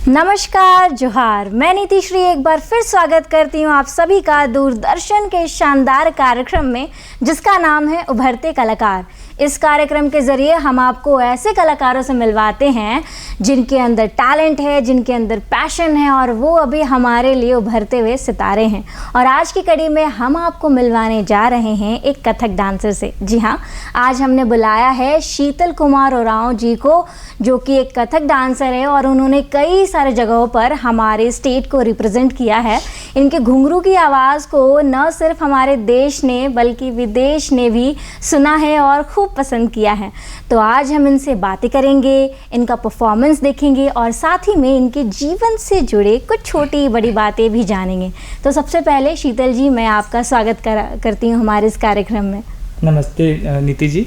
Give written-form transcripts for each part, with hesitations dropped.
नमस्कार, जोहार। मैं नीतिश्री एक बार फिर स्वागत करती हूँ आप सभी का दूरदर्शन के शानदार कार्यक्रम में, जिसका नाम है उभरते कलाकार। इस कार्यक्रम के ज़रिए हम आपको ऐसे कलाकारों से मिलवाते हैं जिनके अंदर टैलेंट है, जिनके अंदर पैशन है और वो अभी हमारे लिए उभरते हुए सितारे हैं। और आज की कड़ी में हम आपको मिलवाने जा रहे हैं एक कथक डांसर से। जी हाँ, आज हमने बुलाया है शीतल कुमार ओरांव जी को, जो कि एक कथक डांसर है और उन्होंने कई सारे जगहों पर हमारे स्टेट को रिप्रेजेंट किया है। इनके घुंघरू की आवाज़ को न सिर्फ हमारे देश ने बल्कि विदेश ने भी सुना है और खूब पसंद किया है। तो आज हम इनसे बातें करेंगे, इनका परफॉर्मेंस देखेंगे और साथ ही में इनके जीवन से जुड़े कुछ छोटी बड़ी बातें भी जानेंगे। तो सबसे पहले शीतल जी, मैं आपका स्वागत करती हूँ हमारे इस कार्यक्रम में। नमस्ते नीति जी।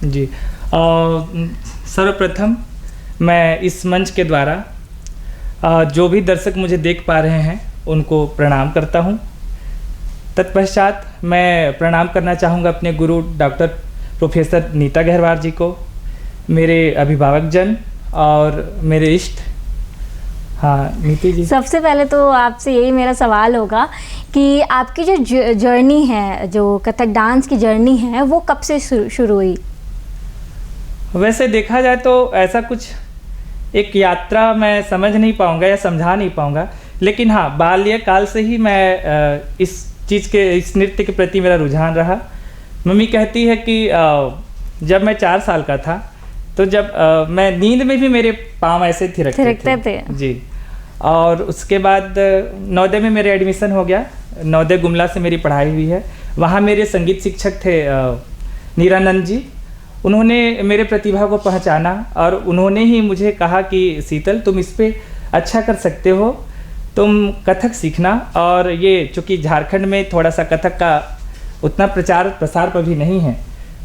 जी सर्वप्रथम मैं इस मंच के द्वारा जो भी दर्शक मुझे देख पा रहे हैं उनको प्रणाम करता हूं। तत्पश्चात मैं प्रणाम करना चाहूँगा अपने गुरु डॉक्टर प्रोफेसर नीता गहरवार जी को, मेरे अभिभावक जन और मेरे इष्ट। हाँ नीति जी, सबसे पहले तो आपसे यही मेरा सवाल होगा कि आपकी जो जर्नी है, जो कथक डांस की जर्नी है, वो कब से शुरू हुई? वैसे देखा जाए तो ऐसा कुछ एक यात्रा मैं समझ नहीं पाऊँगा या समझा नहीं पाऊँगा, लेकिन हाँ, बाल्यकाल से ही मैं इस नृत्य के प्रति मेरा रुझान रहा। मम्मी कहती है कि जब मैं 4 साल का था तो जब मैं नींद में भी मेरे पाँव ऐसे थिरकते थे जी। और उसके बाद नवोदय में मेरे एडमिशन हो गया। नवोदय गुमला से मेरी पढ़ाई हुई है। वहाँ मेरे संगीत शिक्षक थे नीरानंद जी। उन्होंने मेरे प्रतिभा को पहचाना और उन्होंने ही मुझे कहा कि शीतल, तुम इस पे अच्छा कर सकते हो, तुम कथक सीखना। और ये चूँकि झारखंड में थोड़ा सा कथक का उतना प्रचार प्रसार पर भी नहीं है,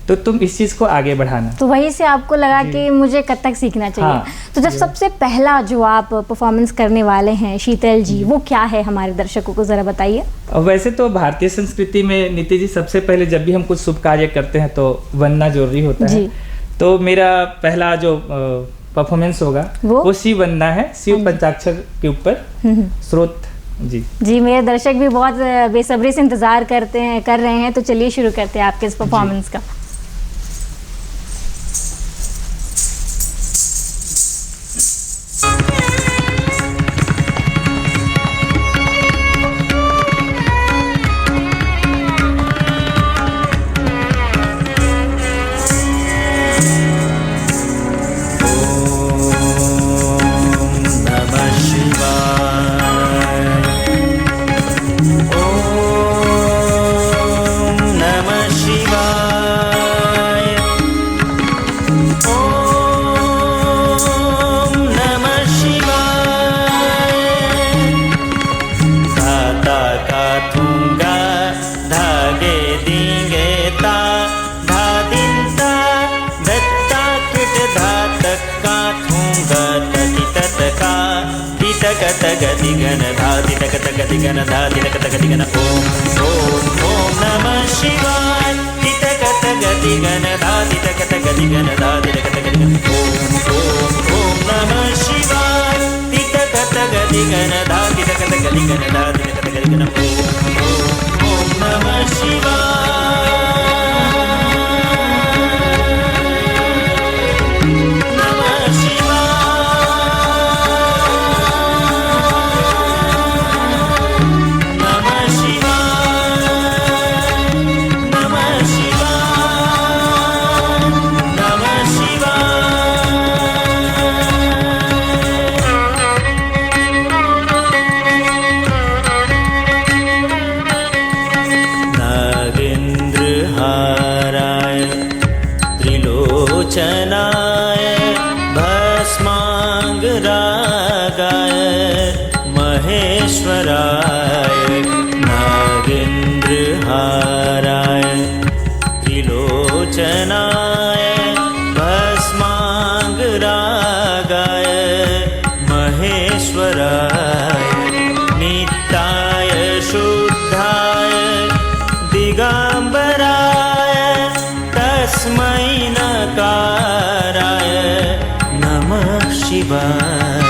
तो तुम इस चीज़ को आगे बढ़ाना। तो वहीं से आपको लगा कि मुझे कथक सीखना चाहिए। हाँ, तो जब सबसे पहला जो आप परफॉर्मेंस करने वाले हैं शीतल जी, वो क्या है, हमारे दर्शकों को ज़रा बताइए। वैसे तो भारतीय संस्कृति में नीति जी, सबसे पहले जब भी हम कुछ शुभ कार्य करते हैं तो वंदना जरूरी होता है। तो मेरा पहला जो परफॉर्मेंस होगा वो शिव वंदना है, शिव पंचाक्षर के ऊपर स्रोत। जी, मेरे दर्शक भी बहुत बेसब्री से इंतजार कर रहे हैं। तो चलिए शुरू करते हैं आपके इस परफॉर्मेंस का। शिवाय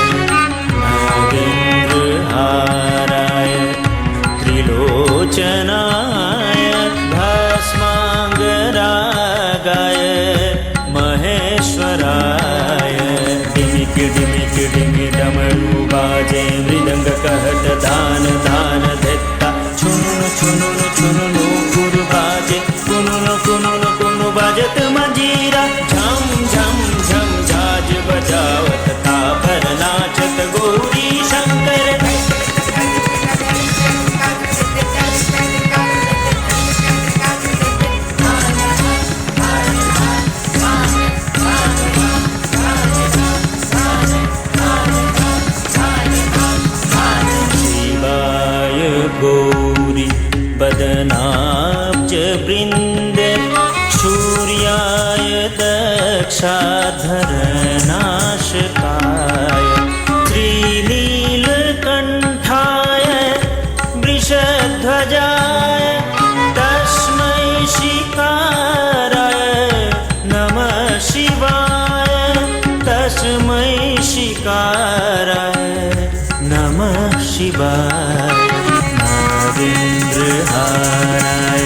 डिंग डमरू बाजे मृदंग कहत धान धान धित्ता छुनुन छुनुन छुनुन गुरु बाजे कुनुन कुनुन कुनु बजत मंजीरा झम झम झम झाज बजावत तापर नाचत गौरी शंकर गौरी बदनाब्ज वृंद सूर्याय दक्षाधर नाशकाय त्रिनीलकण्ठाय वृषध्वजाय तस्मै शिकाराय नमः शिवाय तस्मै शिकाराय नमः शिवाय इन्द्रहाराय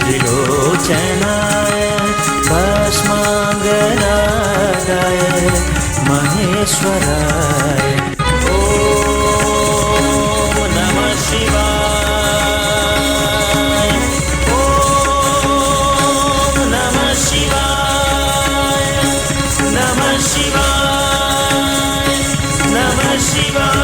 त्रिलोचनाय भस्मांगरागाय महेश्वराय ॐ नमः शिवाय ॐ नमः शिवाय नमः शिवाय नमः शिवाय।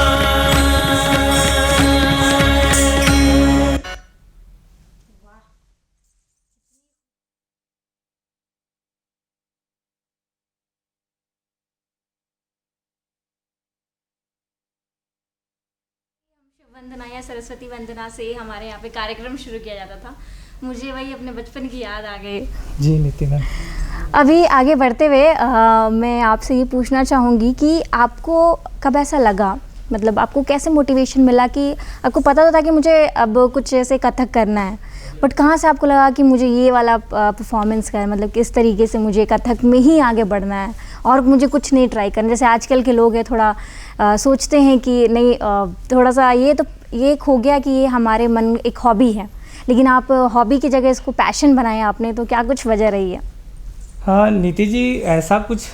वंदना या सरस्वती वंदना से हमारे यहाँ पे कार्यक्रम शुरू किया जाता था। मुझे वही अपने बचपन की याद आ गई। जी नीति मैम। अभी आगे बढ़ते हुए मैं आपसे ये पूछना चाहूँगी कि आपको कब ऐसा लगा, मतलब आपको कैसे मोटिवेशन मिला कि आपको पता तो था कि मुझे अब कुछ ऐसे कथक करना है, बट कहाँ से आपको लगा कि मुझे ये वाला परफॉर्मेंस का है, मतलब किस तरीके से मुझे कथक में ही आगे बढ़ना है और मुझे कुछ नहीं ट्राई करना। जैसे आजकल के लोग हैं थोड़ा सोचते हैं कि नहीं थोड़ा सा ये हो गया कि ये हमारे मन एक हॉबी है, लेकिन आप हॉबी की जगह इसको पैशन बनाया आपने, तो क्या कुछ वजह रही है? हाँ नीति जी, ऐसा कुछ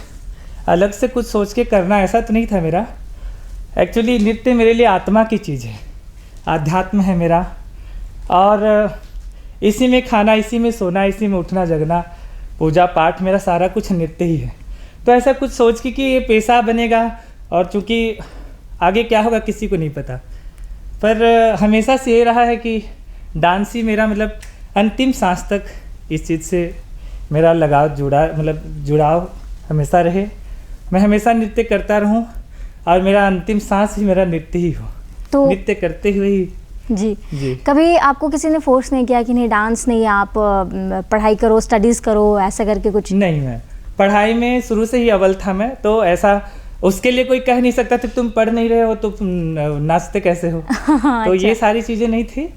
अलग से कुछ सोच के करना ऐसा तो नहीं था मेरा। एक्चुअली नृत्य मेरे लिए आत्मा की चीज़ है, आध्यात्म है मेरा, और इसी में खाना, इसी में सोना, इसी में उठना जगना, पूजा पाठ, मेरा सारा कुछ नृत्य ही है। तो ऐसा कुछ सोच के कि ये पेशा बनेगा, और चूँकि आगे क्या होगा किसी को नहीं पता, पर हमेशा से ये रहा है कि डांस ही मेरा मतलब अंतिम सांस तक इस चीज़ से मेरा लगाव जुड़ाव हमेशा रहे। मैं हमेशा नृत्य करता रहूं और मेरा अंतिम सांस ही मेरा नृत्य ही हो, तो नृत्य करते हुए ही। जी जी। कभी आपको किसी ने फोर्स नहीं किया कि नहीं डांस नहीं, आप पढ़ाई करो, स्टडीज़ करो, ऐसा करके कुछ? नहीं, मैं पढ़ाई में शुरू से ही अव्वल था मैं, तो ऐसा उसके लिए कोई कह नहीं सकता था तुम पढ़ नहीं रहे हो तो नाचते कैसे हो। तो ये सारी चीज़ें नहीं थी।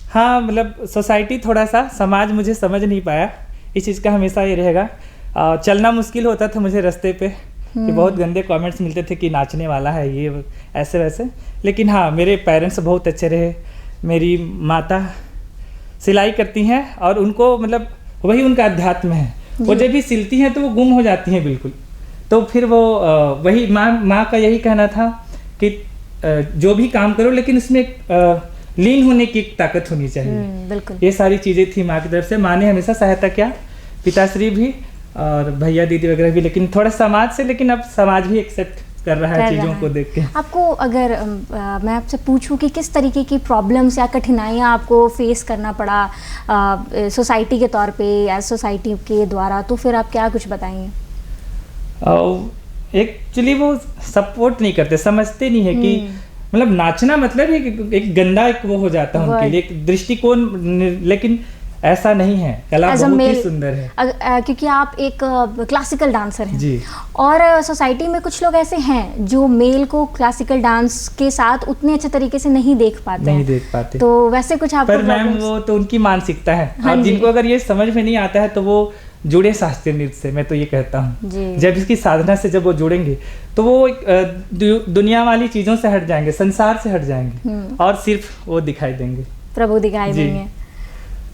हाँ मतलब सोसाइटी, थोड़ा सा समाज मुझे समझ नहीं पाया, इस चीज़ का हमेशा ये रहेगा। चलना मुश्किल होता था मुझे रास्ते पे, कि बहुत गंदे कमेंट्स मिलते थे कि नाचने वाला है ये ऐसे वैसे। लेकिन हाँ, मेरे पेरेंट्स बहुत अच्छे रहे। मेरी माता सिलाई करती हैं और उनको मतलब वही उनका अध्यात्म है, वो जब भी सिलती हैं तो वो गुम हो जाती हैं बिल्कुल। तो फिर वो वही माँ का यही कहना था कि जो भी काम करो लेकिन उसमें लीन होने की एक ताकत होनी चाहिए। बिल्कुल। ये सारी चीज़ें थी माँ की तरफ से। माँ ने हमेशा सहायता किया, पिताश्री भी और भैया दीदी वगैरह भी, लेकिन थोड़ा समाज से, लेकिन अब समाज भी एक्सेप्ट कर रहा है चीज़ों को देख के। आपको अगर मैं आपसे पूछूं कि किस तरीके की प्रॉब्लम्स या कठिनाइयाँ आपको फेस करना पड़ा सोसाइटी के तौर पे या सोसाइटी के द्वारा, तो फिर आप क्या कुछ बताएंगे? एक्चुअली वो सपोर्ट नहीं करते, समझते नहीं है कि मतलब नाचना मतलब एक गंदा एक वो हो जाता है उनके लिए, एक दृष्टिकोण। लेकिन ऐसा नहीं है, कला बहुत ही सुंदर है। क्योंकि आप एक क्लासिकल डांसर हैं जी, और सोसाइटी में कुछ लोग ऐसे हैं जो मेल को क्लासिकल डांस के साथ उतने अच्छे तरीके से नहीं देख पाते। तो वैसे कुछ आप? पर मैम वो तो उनकी मानसिकता है। हाँ, और जिनको अगर ये समझ में नहीं आता है तो वो जुड़े शास्त्रीय नृत्य से, मैं तो ये कहता हूँ। जब इसकी साधना से जब वो जुड़ेंगे तो वो दुनिया वाली चीजों से हट जाएंगे, संसार से हट जाएंगे और सिर्फ वो दिखाई देंगे, प्रभु दिखाई देंगे।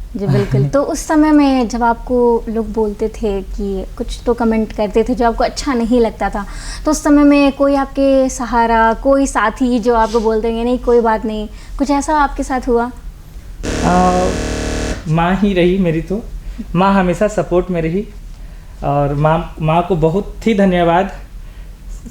जी बिल्कुल। तो उस समय में जब आपको लोग बोलते थे कि कुछ तो कमेंट करते थे जो आपको अच्छा नहीं लगता था, तो उस समय में कोई आपके सहारा, कोई साथी जो आपको बोलते हैं नहीं कोई बात नहीं, कुछ ऐसा आपके साथ हुआ? माँ ही रही मेरी, तो माँ हमेशा सपोर्ट में रही, और माँ को बहुत ही धन्यवाद।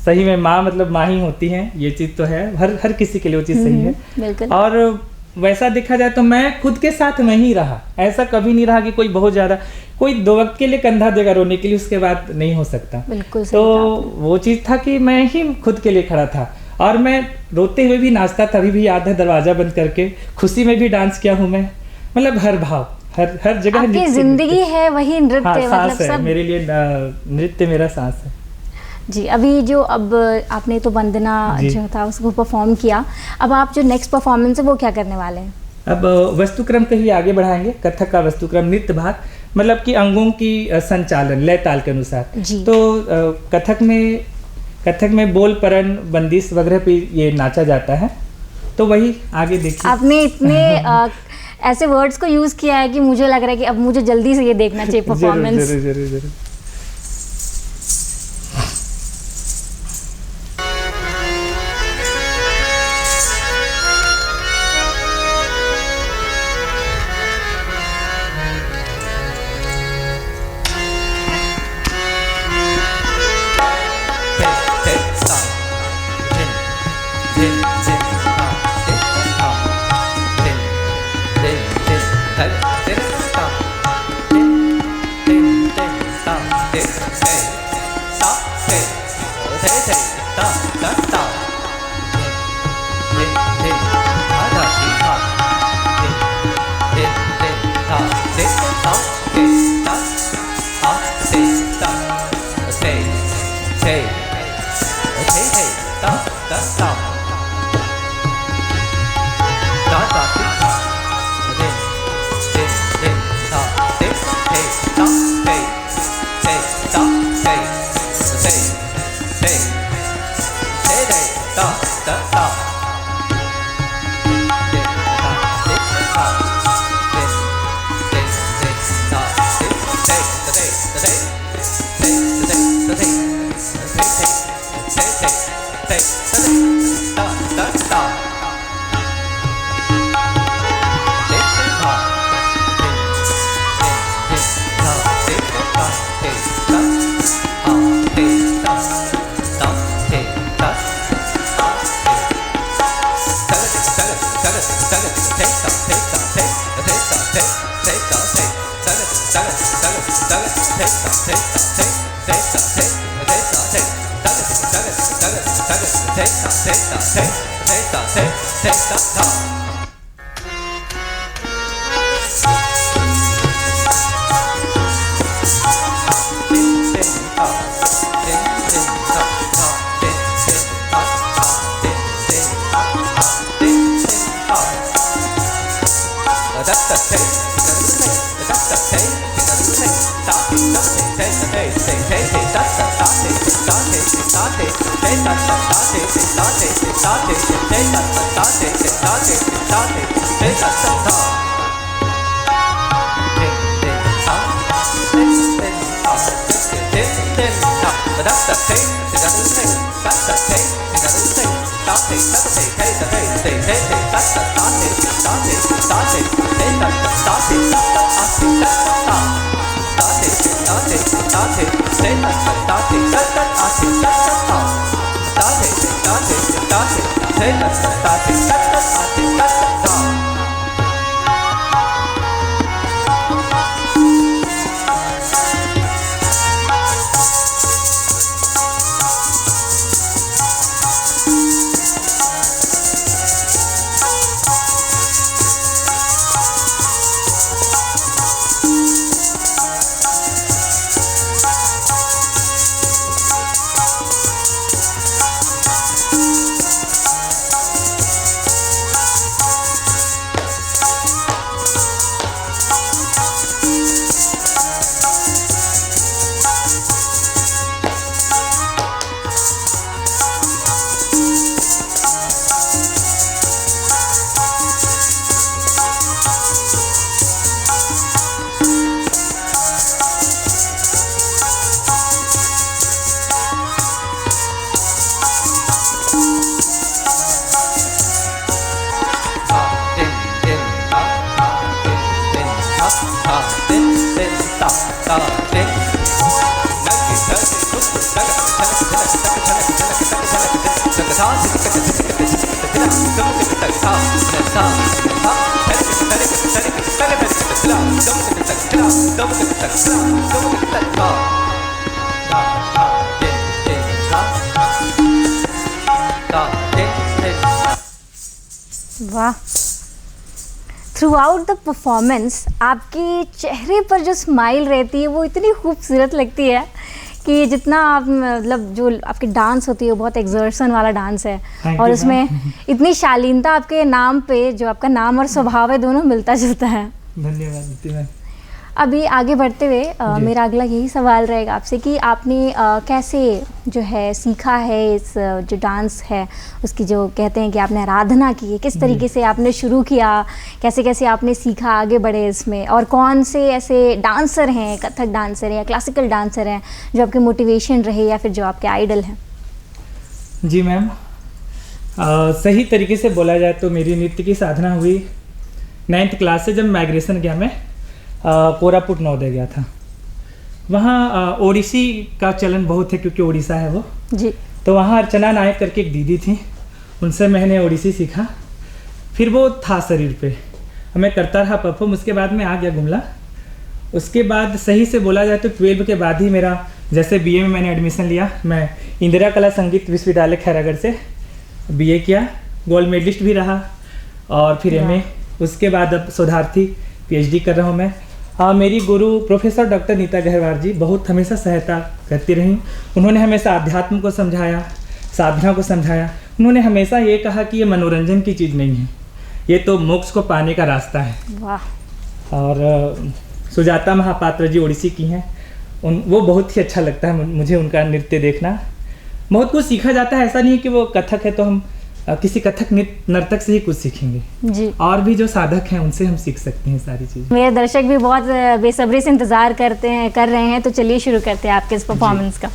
सही में माँ मतलब माँ ही होती हैं, ये चीज़ तो है, हर किसी के लिए वो चीज़ सही है। बिल्कुल। और वैसा देखा जाए तो मैं खुद के साथ में ही रहा, ऐसा कभी नहीं रहा कि कोई बहुत ज़्यादा, कोई 2 वक्त के लिए कंधा देगा रोने के लिए, उसके बाद नहीं हो सकता। बिल्कुल सही तो कहा आपने। वो चीज़ था कि मैं ही खुद के लिए खड़ा था, और मैं रोते हुए भी नाचता था, अभी भी याद है, दरवाज़ा बंद करके, खुशी में भी डांस किया हूँ मैं, मतलब हर भाव, हर जगह आपकी नृत्य, जिंदगी है वही नृत्य, हाँ, मतलब सांस है सब। मेरे लिए, नृत्य मेरा सांस है। जी, अभी जो अब आपने तो वंदना जी। जो था उसको परफॉर्म किया, अब आप जो नेक्स्ट परफॉर्मेंस है वो क्या करने वाले हैं? अब वस्तुक्रम को ही आगे बढ़ाएंगे, कथक का वस्तुक्रम, नृत्य भाग, मतलब कि अंगों की संचालन लय ताल के अनुसार। जी। तो कथक में बोल, परण, बंदिश वगैरह पे ये नाचा जाता है, तो वही आगे देखिए। आपने इतने ऐसे वर्ड्स को यूज किया है कि मुझे लग रहा है कि अब मुझे जल्दी से ये देखना चाहिए परफॉर्मेंस। जरूर जरूर जरूर। वाह, थ्रू आउट द परफॉर्मेंस आपके चेहरे पर जो स्माइल रहती है वो इतनी खूबसूरत लगती है कि जितना आप मतलब जो आपकी डांस होती है वो बहुत एक्सर्शन वाला डांस है और उसमें इतनी शालीनता आपके नाम पे, जो आपका नाम और स्वभाव है दोनों मिलता जुलता है। धन्यवाद। अभी आगे बढ़ते हुए मेरा अगला यही सवाल रहेगा आपसे कि आपने कैसे जो है सीखा है इस जो डांस है उसकी, जो कहते हैं कि आपने आराधना की है, किस तरीके से आपने शुरू किया, कैसे कैसे आपने सीखा, आगे बढ़े इसमें, और कौन से ऐसे डांसर हैं, कथक डांसर हैं या क्लासिकल डांसर हैं जो आपके मोटिवेशन रहे या फिर जो आपके आइडल हैं? जी मैम, सही तरीके से बोला जाए तो मेरी नृत्य की साधना हुई 9th क्लास से, जब माइग्रेशन किया मैं कोरापुट नवोदय गया था। वहाँ ओडिसी का चलन बहुत है क्योंकि उड़ीसा है वो जी। तो वहाँ अर्चना नायक करके एक दीदी थी, उनसे मैंने ओडिसी सीखा। फिर वो था शरीर पे, मैं करता रहा परफॉर्म। उसके बाद में आ गया गुमला। उसके बाद सही से बोला जाए तो 12 के बाद ही मेरा, जैसे बीए में मैंने एडमिशन लिया, मैं इंदिरा कला संगीत विश्वविद्यालय खैरागढ़ से बीए किया, गोल्ड मेडलिस्ट भी रहा, और फिर एमए। उसके बाद अब शोधार्थी पीएचडी कर रहा हूँ मैं। मेरी गुरु प्रोफेसर डॉक्टर नीता गहरवार जी बहुत हमेशा सहायता करती रहीं। उन्होंने हमेशा अध्यात्म को समझाया, साधना को समझाया। उन्होंने हमेशा ये कहा कि ये मनोरंजन की चीज़ नहीं है, ये तो मोक्ष को पाने का रास्ता है। वाह। और सुजाता महापात्र जी ओडिसी की हैं, वो बहुत ही अच्छा लगता है मुझे उनका नृत्य देखना। बहुत कुछ सीखा जाता है, ऐसा नहीं है कि वो कथक है तो हम किसी कथक नर्तक से ही कुछ सीखेंगे जी। और भी जो साधक हैं उनसे हम सीख सकते हैं सारी चीज़। मेरे दर्शक भी बहुत बेसब्री से इंतजार कर रहे हैं, तो चलिए शुरू करते हैं आपके इस परफॉर्मेंस का।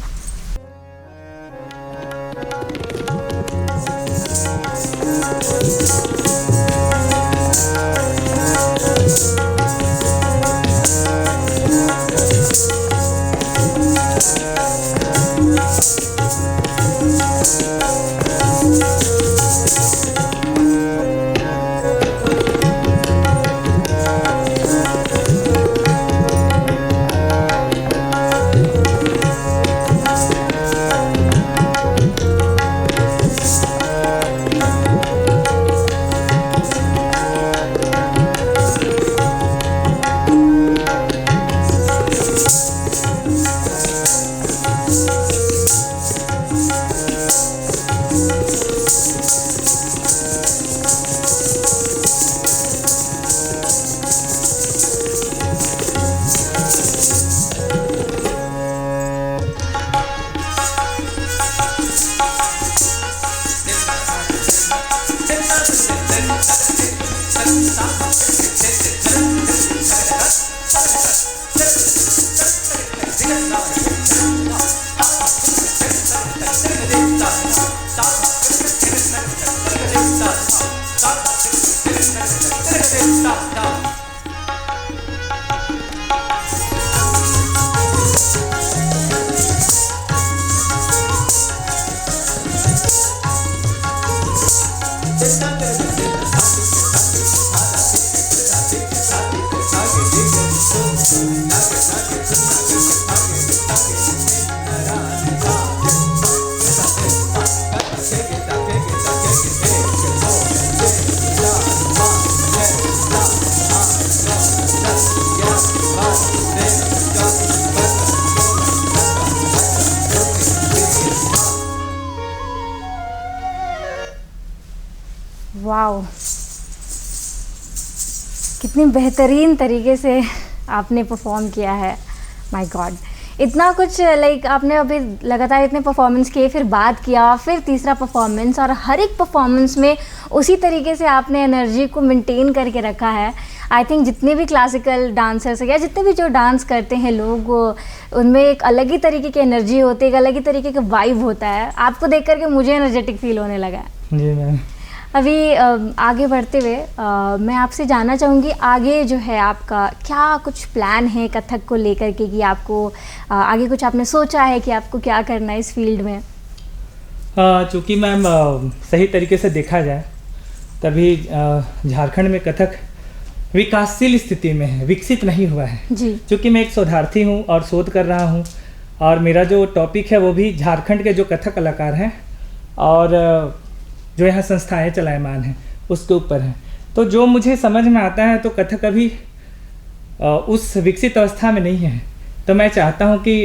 वाओ, कितनी बेहतरीन तरीके से आपने परफॉर्म किया है। माय गॉड, इतना कुछ लाइक आपने अभी लगातार इतने परफॉर्मेंस किए, फिर बात किया, फिर तीसरा परफॉर्मेंस, और हर एक परफॉर्मेंस में उसी तरीके से आपने एनर्जी को मेंटेन करके रखा है। आई थिंक जितने भी क्लासिकल डांसर्स या जितने भी जो डांस करते हैं लोग, उनमें एक अलग ही तरीके की एनर्जी होती है, एक अलग ही तरीके का वाइब होता है। आपको देख करके मुझे एनर्जेटिक फील होने लगा है। जी मैम। अभी आगे बढ़ते हुए मैं आपसे जानना चाहूँगी, आगे जो है आपका क्या कुछ प्लान है कथक को लेकर के, कि आपको आगे कुछ आपने सोचा है कि आपको क्या करना है इस फील्ड में? चूँकि मैम सही तरीके से देखा जाए तभी झारखंड में कथक विकासशील स्थिति में है, विकसित नहीं हुआ है जी। चूँकि मैं एक शोधार्थी हूँ और शोध कर रहा हूँ, और मेरा जो टॉपिक है वो भी झारखंड के जो कथक कलाकार हैं और जो यहाँ संस्थाएं चलायमान हैं उसके ऊपर है। तो जो मुझे समझ में आता है तो कथक अभी उस विकसित अवस्था में नहीं है। तो मैं चाहता हूँ कि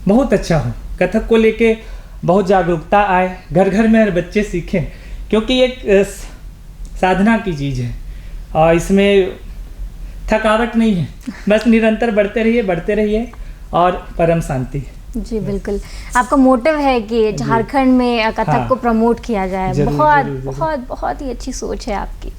बहुत अच्छा हो, कथक को लेके बहुत जागरूकता आए, घर घर में हर बच्चे सीखें, क्योंकि एक साधना की चीज़ है और इसमें थकावट नहीं है, बस निरंतर बढ़ते रहिए और परम शांति। जी बिल्कुल, आपका मोटिव है कि झारखंड में कथक हाँ, को प्रमोट किया जाए। जरूर, बहुत जरूर, जरूर। बहुत बहुत ही अच्छी सोच है आपकी।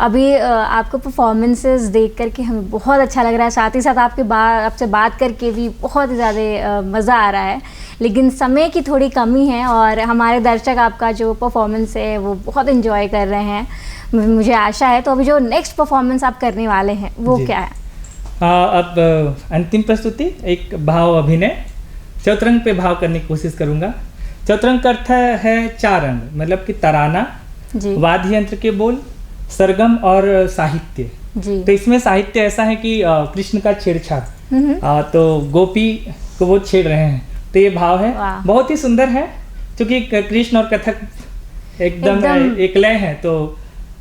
अभी आपको परफॉर्मेंसेस देख करके हमें बहुत अच्छा लग रहा है, साथ ही साथ आपसे बात करके भी बहुत ज़्यादा मज़ा आ रहा है, लेकिन समय की थोड़ी कमी है और हमारे दर्शक आपका जो परफॉर्मेंस है वो बहुत एंजॉय कर रहे हैं, मुझे आशा है। तो अभी जो नेक्स्ट परफॉर्मेंस आप करने वाले हैं वो क्या है? अब अंतिम प्रस्तुति एक भाव अभिनय चौतरंग पे भाव करने की कोशिश करूँगा। चौतरंग का अर्थ है चार अंग, मतलब कि तराना, जी वाद्य यंत्र के बोल, सरगम और साहित्य। जी। तो इसमें साहित्य ऐसा है कि कृष्ण का छेड़छाड़, तो गोपी को वो छेड़ रहे हैं, तो ये भाव है, वाह। बहुत ही सुंदर है। क्योंकि कृष्ण और कथक एकदम एक लय है, तो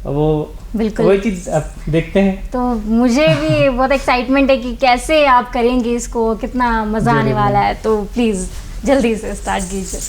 वो बिल्कुल वही चीज अब देखते हैं। तो मुझे भी बहुत एक्साइटमेंट है कि कैसे आप करेंगे इसको, कितना मज़ा आने वाला है। तो प्लीज़ जल्दी से स्टार्ट कीजिए।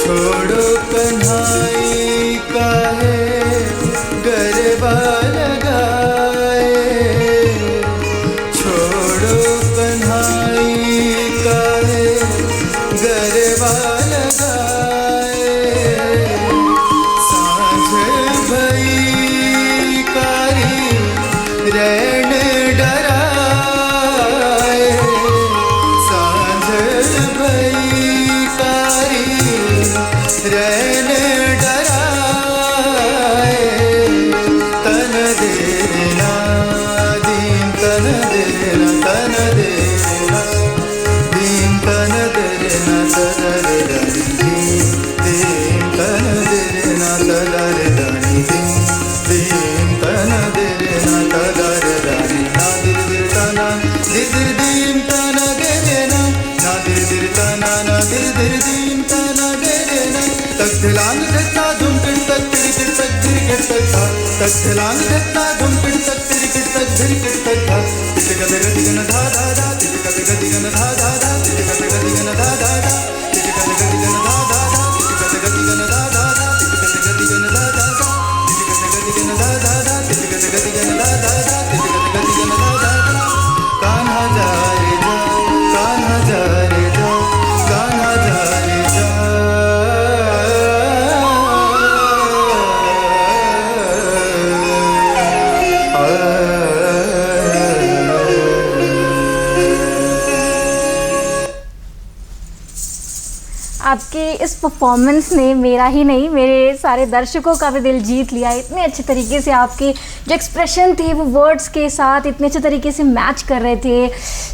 छोड़ो कन्हा दिर दिर दीम तना गे गे ना ना दिर दिर तना ना दिर दिर दीम तना गे गे ना तक धिलांग धत्ता धुम किट तक तिरिकिट तक धिरिकिट तक था तक धिलांग धत्ता धुम किट तक तिरिकिट तक धिरिकिट तक था तिजक तक दिगन धा धा धा तिजक तक दिगन धा धा धा तिजक तक दिगन धा धा धा तिजक तक दिगन धा धा धा तिजक तक दिगन धा धा धा तिजक तक दिगन धा धा धा तिजक तक दिगन धा धा धा तिजक तक दिगन धा धा धा तिजक तक दिगन धा धा धा कान्हा जा रे जा कान्हा जा रे जा कान्हा जा रे जा आपके इस परफॉर्मेंस ने मेरा ही नहीं मेरे सारे दर्शकों का भी दिल जीत लिया। इतने अच्छे तरीके से आपके जो एक्सप्रेशन थे वो वर्ड्स के साथ इतने अच्छे तरीके से मैच कर रहे थे।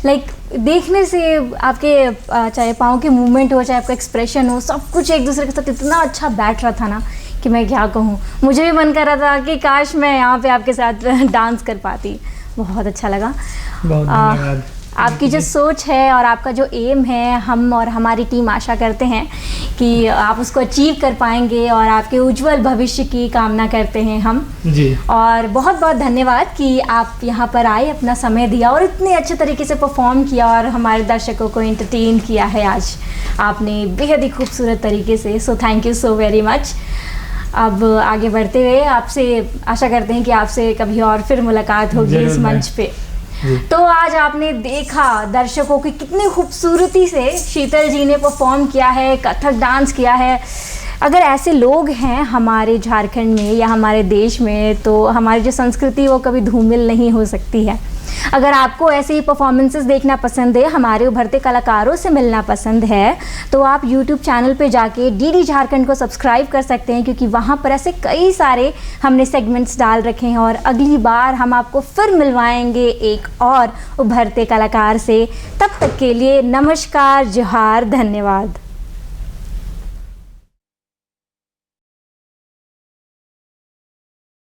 लाइक देखने से आपके चाहे पाँव के मूवमेंट हो चाहे आपका एक्सप्रेशन हो, सब कुछ एक दूसरे के साथ इतना अच्छा बैठ रहा था ना कि मैं क्या कहूँ। मुझे भी मन कर रहा था कि काश मैं यहाँ पे आपके साथ डांस कर पाती। बहुत अच्छा लगा। बहुत धन्यवाद। आपकी जो सोच है और आपका जो एम है, हम और हमारी टीम आशा करते हैं कि आप उसको अचीव कर पाएंगे और आपके उज्जवल भविष्य की कामना करते हैं हम जी। और बहुत बहुत धन्यवाद कि आप यहाँ पर आए, अपना समय दिया और इतने अच्छे तरीके से परफॉर्म किया और हमारे दर्शकों को एंटरटेन किया है आज आपने बेहद ही खूबसूरत तरीके से। So thank you so very much. अब आगे बढ़ते हुए आपसे आशा करते हैं कि आपसे कभी और फिर मुलाकात होगी इस मंच पे। तो आज आपने देखा दर्शकों की कितनी खूबसूरती से शीतल जी ने परफॉर्म किया है, कथक डांस किया है। अगर ऐसे लोग हैं हमारे झारखंड में या हमारे देश में तो हमारी जो संस्कृति वो कभी धूमिल नहीं हो सकती है। अगर आपको ऐसे ही परफॉर्मेंसेस देखना पसंद है, हमारे उभरते कलाकारों से मिलना पसंद है, तो आप YouTube चैनल पे जाके डीडी झारखंड को सब्सक्राइब कर सकते हैं, क्योंकि वहाँ पर ऐसे कई सारे हमने सेगमेंट्स डाल रखे हैं। और अगली बार हम आपको फिर मिलवाएंगे एक और उभरते कलाकार से। तब तक के लिए नमस्कार, जोहार, धन्यवाद।